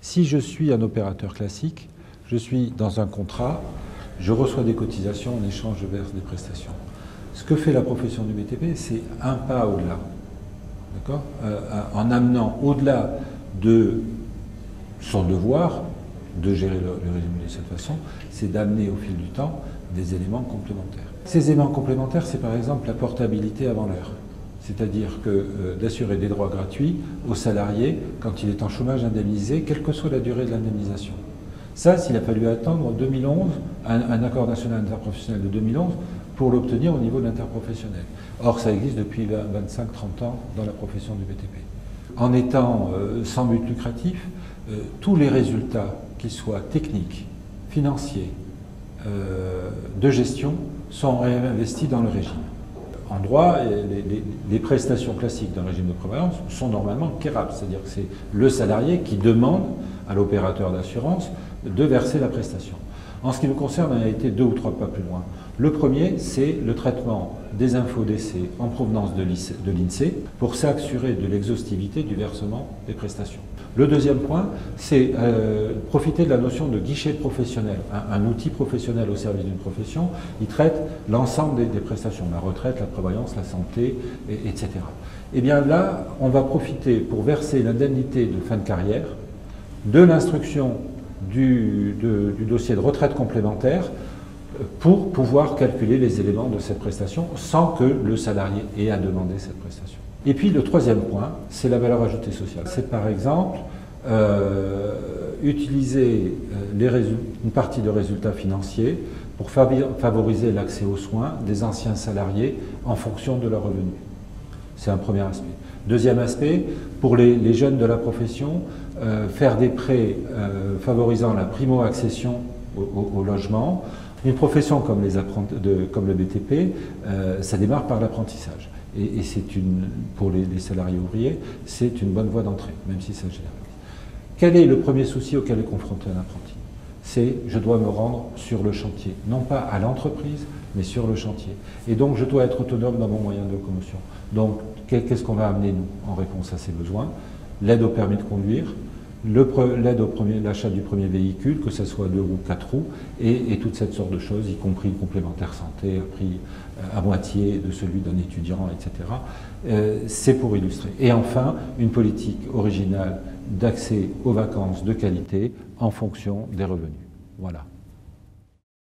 Si je suis un opérateur classique, je suis dans un contrat, je reçois des cotisations, en échange je verse des prestations. Ce que fait la profession du BTP, c'est un pas au-delà, d'accord, en amenant au-delà de son devoir de gérer le régime de cette façon, c'est d'amener au fil du temps des éléments complémentaires. Ces éléments complémentaires, c'est par exemple la portabilité avant l'heure. C'est-à-dire que d'assurer des droits gratuits aux salariés quand il est en chômage indemnisé, quelle que soit la durée de l'indemnisation. Ça, s'il a fallu attendre 2011, un accord national interprofessionnel de 2011, pour l'obtenir au niveau de l'interprofessionnel. Or, ça existe depuis 25-30 ans dans la profession du BTP. En étant sans but lucratif, tous les résultats, qu'ils soient techniques, financiers, de gestion, sont réinvestis dans le régime. En droit, les prestations classiques d'un régime de prévoyance sont normalement quérables, c'est-à-dire que c'est le salarié qui demande à l'opérateur d'assurance de verser la prestation. En ce qui nous concerne, on a été 2 ou 3 pas plus loin. Le premier, c'est le traitement des infos d'essai en provenance de l'INSEE pour s'assurer de l'exhaustivité du versement des prestations. Le deuxième point, c'est profiter de la notion de guichet professionnel, un outil professionnel au service d'une profession. Il traite l'ensemble des prestations, la retraite, la prévoyance, la santé, etc. Et bien là, on va profiter pour verser l'indemnité de fin de carrière de l'instruction du dossier de retraite complémentaire pour pouvoir calculer les éléments de cette prestation sans que le salarié ait à demander cette prestation. Et puis le troisième point, c'est la valeur ajoutée sociale. C'est par exemple utiliser une partie de résultats financiers pour favoriser l'accès aux soins des anciens salariés en fonction de leurs revenus. C'est un premier aspect. Deuxième aspect, pour les jeunes de la profession, faire des prêts favorisant la primo-accession au logement. Une profession comme le BTP, ça démarre par l'apprentissage. Et pour les salariés ouvriers, c'est une bonne voie d'entrée, même si ça généralise. Quel est le premier souci auquel est confronté un apprenti? C'est je dois me rendre sur le chantier, non pas à l'entreprise, mais sur le chantier. Et donc je dois être autonome dans mon moyen de locomotion. Donc qu'est-ce qu'on va amener nous en réponse à ces besoins? L'aide au permis de conduire, l'aide au l'achat du premier véhicule, que ce soit 2 roues, 4 roues, et toute cette sorte de choses, y compris le complémentaire santé, à prix à moitié de celui d'un étudiant, etc. C'est pour illustrer. Et enfin, une politique originale d'accès aux vacances de qualité en fonction des revenus. Voilà.